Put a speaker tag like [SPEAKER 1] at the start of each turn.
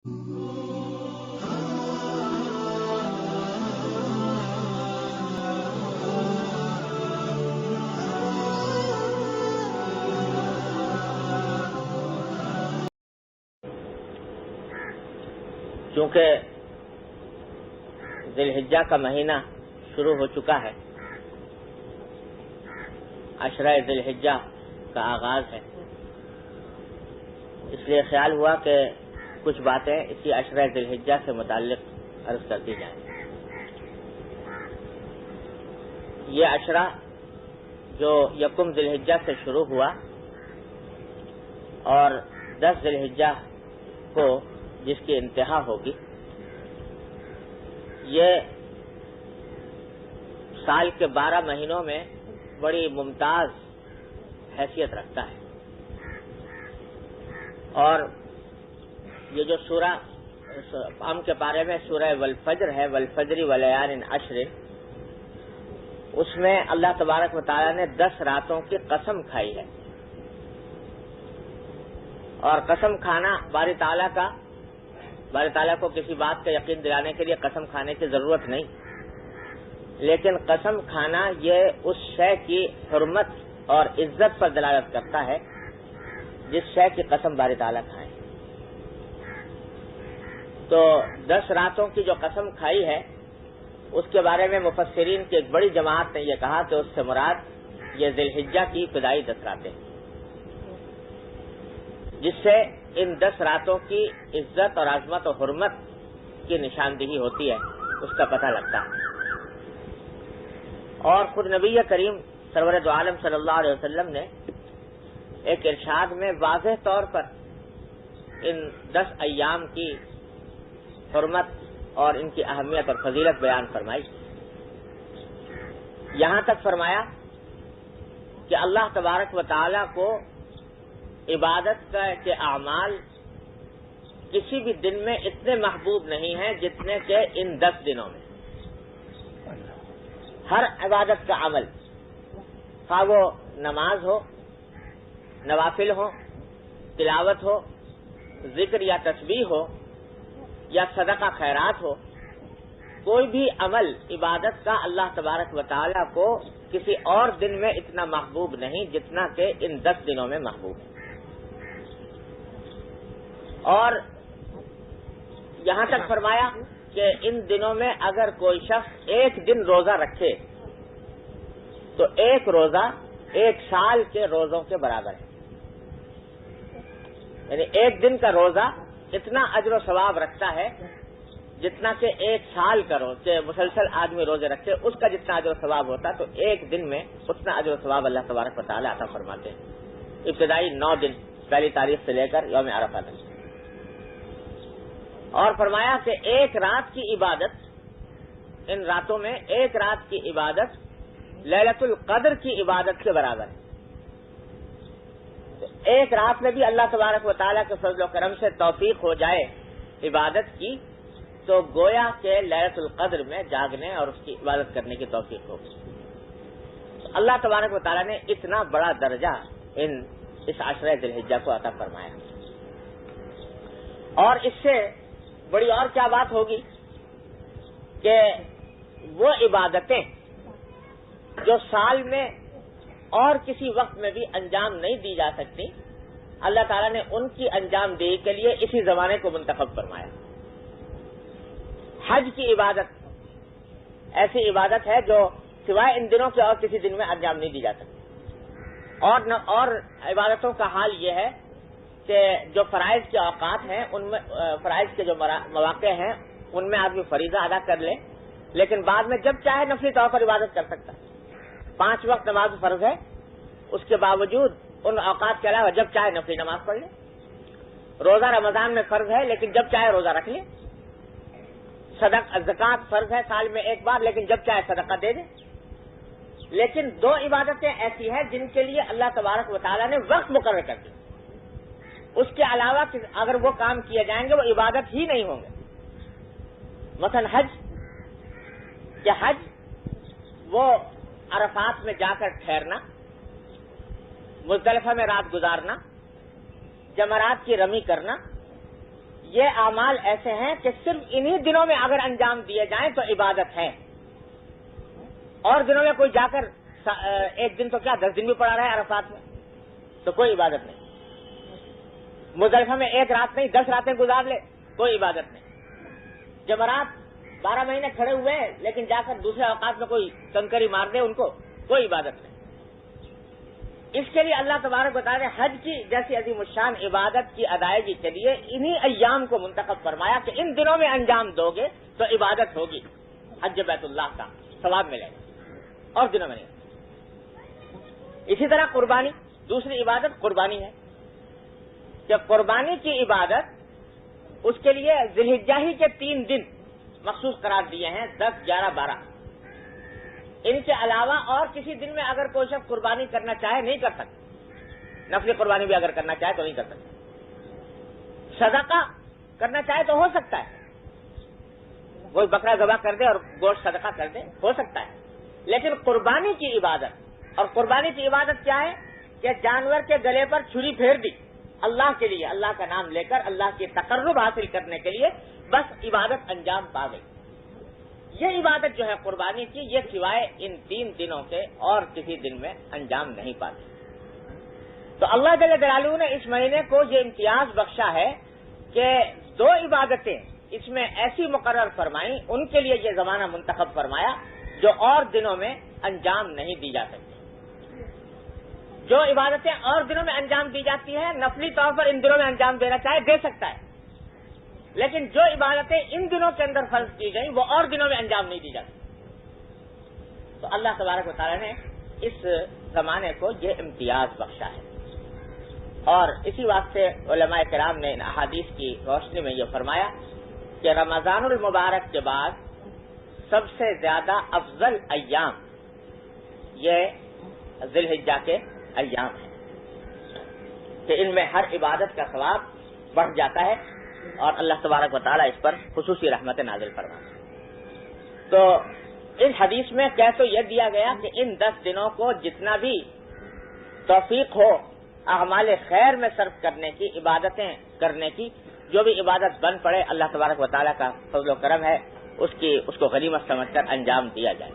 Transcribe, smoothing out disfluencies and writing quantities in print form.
[SPEAKER 1] چونکہ ذی الحجہ کا مہینہ شروع ہو چکا ہے، عشرہ ذی الحجہ کا آغاز ہے، اس لیے خیال ہوا کہ کچھ باتیں اسی عشرہ ذی الحجہ سے متعلق عرض کر دی جائیں۔ یہ عشرہ جو یکم ذی الحجہ سے شروع ہوا اور 10 ذی الحجہ کو جس کی انتہا ہوگی، یہ سال کے 12 مہینوں میں بڑی ممتاز حیثیت رکھتا ہے، اور یہ جو سورہ ہم کے بارے میں سورہ والفجر ہے، والفجر ولیال عشر، اس میں اللہ تبارک و تعالی نے 10 راتوں کی قسم کھائی ہے، اور قسم کھانا باری تعالیٰ کو کسی بات کا یقین دلانے کے لیے قسم کھانے کی ضرورت نہیں، لیکن قسم کھانا یہ اس شے کی حرمت اور عزت پر دلالت کرتا ہے جس شے کی قسم باری تعالیٰ کھائے۔ تو 10 راتوں کی جو قسم کھائی ہے اس کے بارے میں مفسرین کی ایک بڑی جماعت نے یہ کہا کہ اس سے مراد یہ ذی الحجہ کی ابتدائی 10 راتیں، جس سے ان 10 راتوں کی عزت اور عظمت و حرمت کی نشاندہی ہوتی ہے، اس کا پتہ لگتا ہے۔ اور خود نبی کریم سرور دو عالم صلی اللہ علیہ وسلم نے ایک ارشاد میں واضح طور پر ان 10 ایام کی حرمت اور ان کی اہمیت اور فضیلت بیان فرمائی۔ یہاں تک فرمایا کہ اللہ تبارک و تعالی کو عبادت کے اعمال کسی بھی دن میں اتنے محبوب نہیں ہیں جتنے کہ ان 10 دنوں میں۔ ہر عبادت کا عمل، خواہ وہ نماز ہو، نوافل ہو، تلاوت ہو، ذکر یا تسبیح ہو، یا صدقہ خیرات ہو، کوئی بھی عمل عبادت کا اللہ تبارک و تعالیٰ کو کسی اور دن میں اتنا محبوب نہیں جتنا کہ ان 10 دنوں میں محبوب ہے۔ اور یہاں تک فرمایا کہ ان دنوں میں اگر کوئی شخص ایک دن روزہ رکھے تو ایک روزہ 1 سال کے روزوں کے برابر ہے، یعنی ایک دن کا روزہ اتنا اجر و ثواب رکھتا ہے جتنا کہ 1 سال کا روزہ کہ مسلسل آدمی روزے رکھے اس کا جتنا اجر و ثواب ہوتا، تو ایک دن میں اتنا اجر و ثواب اللہ تبارک و تعالی عطا فرماتے ہیں، ابتدائی 9 دن، پہلی تاریخ سے لے کر یوم عرفہ تک۔ اور فرمایا کہ ایک رات کی عبادت، ان راتوں میں ایک رات کی عبادت لیلۃ القدر کی عبادت کے برابر ہے۔ ایک رات میں بھی اللہ تبارک و تعالیٰ کے فضل و کرم سے توفیق ہو جائے عبادت کی تو گویا کہ لیلۃ القدر میں جاگنے اور اس کی عبادت کرنے کی توفیق ہوگی۔ اللہ تبارک و تعالیٰ نے اتنا بڑا درجہ اس عشرہ ذی الحجہ کو عطا فرمایا، اور اس سے بڑی اور کیا بات ہوگی کہ وہ عبادتیں جو سال میں اور کسی وقت میں بھی انجام نہیں دی جا سکتی، اللہ تعالیٰ نے ان کی انجام دہی کے لیے اسی زمانے کو منتخب فرمایا۔ حج کی عبادت ایسی عبادت ہے جو سوائے ان دنوں کے اور کسی دن میں انجام نہیں دی جا سکتی، اور عبادتوں کا حال یہ ہے کہ جو فرائض کے اوقات ہیں ان میں فرائض کے جو مواقع ہیں ان میں آدمی فریضہ ادا کر لے، لیکن بعد میں جب چاہے نفلی طور پر عبادت کر سکتا ہے۔ 5 وقت نماز فرض ہے، اس کے باوجود ان اوقات کے علاوہ جب چاہے نفلی نماز پڑھ لے۔ روزہ رمضان میں فرض ہے لیکن جب چاہے روزہ رکھ لے۔ زکوٰۃ فرض ہے سال میں ایک بار لیکن جب چاہے صدقہ دے دے۔ لیکن 2 عبادتیں ایسی ہیں جن کے لیے اللہ تبارک و تعالیٰ نے وقت مقرر کر دیا، اس کے علاوہ اگر وہ کام کیے جائیں گے وہ عبادت ہی نہیں ہوں گے۔ مثلا حج وہ عرفات میں جا کر ٹھہرنا، مزدلفہ میں رات گزارنا، جمرات کی رمی کرنا، یہ اعمال ایسے ہیں کہ صرف انہی دنوں میں اگر انجام دیے جائیں تو عبادت ہے، اور دنوں میں کوئی جا کر ایک دن تو کیا 10 دن بھی پڑا رہا ہے عرفات میں تو کوئی عبادت نہیں، مزدلفہ میں ایک رات نہیں 10 راتیں گزار لے کوئی عبادت نہیں، جمرات 12 مہینے کھڑے ہوئے ہیں لیکن جا کر دوسرے اوقات میں کوئی کنکری مار دے ان کو، کوئی عبادت نہیں۔ اس کے لیے اللہ تبارک و تعالی نے حج کی جیسی عظیم الشان عبادت کی ادائیگی کے لیے انہی ایام کو منتخب فرمایا کہ ان دنوں میں انجام دو گے تو عبادت ہوگی، حج بیت اللہ کا ثواب ملے گا، اور دنوں میں نہیں۔ اسی طرح قربانی، دوسری عبادت قربانی ہے کہ قربانی کی عبادت اس کے لیے ذی الحجہ ہی کے 3 دن مخصوص قرار دیے ہیں، 10، 11، 12۔ ان کے علاوہ اور کسی دن میں اگر کوئی شخص قربانی کرنا چاہے نہیں کر سکتا، نفلی قربانی بھی اگر کرنا چاہے تو نہیں کر سکتا، صدقہ کرنا چاہے تو ہو سکتا ہے، کوئی بکرا ذبح کر دے اور گوشت صدقہ کر دے، ہو سکتا ہے، لیکن قربانی کی عبادت، اور قربانی کی عبادت کیا ہے کہ جانور کے گلے پر چھری پھیر دی اللہ کے لیے، اللہ کا نام لے کر اللہ کی تقرب حاصل کرنے کے لیے، بس عبادت انجام پا گئی۔ یہ عبادت جو ہے قربانی کی، یہ سوائے ان 3 دنوں کے اور کسی دن میں انجام نہیں پاتی۔ تو اللہ جل جلالہ نے اس مہینے کو یہ امتیاز بخشا ہے کہ 2 عبادتیں اس میں ایسی مقرر فرمائیں، ان کے لیے یہ زمانہ منتخب فرمایا جو اور دنوں میں انجام نہیں دی جا سکتی۔ جو عبادتیں اور دنوں میں انجام دی جاتی ہیں، نفلی طور پر ان دنوں میں انجام دینا چاہے دے سکتا ہے، لیکن جو عبادتیں ان دنوں کے اندر فرض کی گئیں وہ اور دنوں میں انجام نہیں دی جاتی۔ تو اللہ تبارک و تعالی نے اس زمانے کو یہ امتیاز بخشا ہے، اور اسی واسطے علماء کرام نے ان احادیث کی روشنی میں یہ فرمایا کہ رمضان المبارک کے بعد سب سے زیادہ افضل ایام یہ ذی الحجہ کے ایام ہیں کہ ان میں ہر عبادت کا ثواب بڑھ جاتا ہے، اور اللہ تبارک و تعالیٰ اس پر خصوصی رحمت نازل فرماتا ہے۔ تو اس حدیث میں کہہ تو یہ دیا گیا کہ ان 10 دنوں کو جتنا بھی توفیق ہو اعمال خیر میں صرف کرنے کی، عبادتیں کرنے کی، جو بھی عبادت بن پڑے اللہ تبارک و تعالیٰ کا فضل و کرم ہے، اس کو غنیمت سمجھ کر انجام دیا جائے۔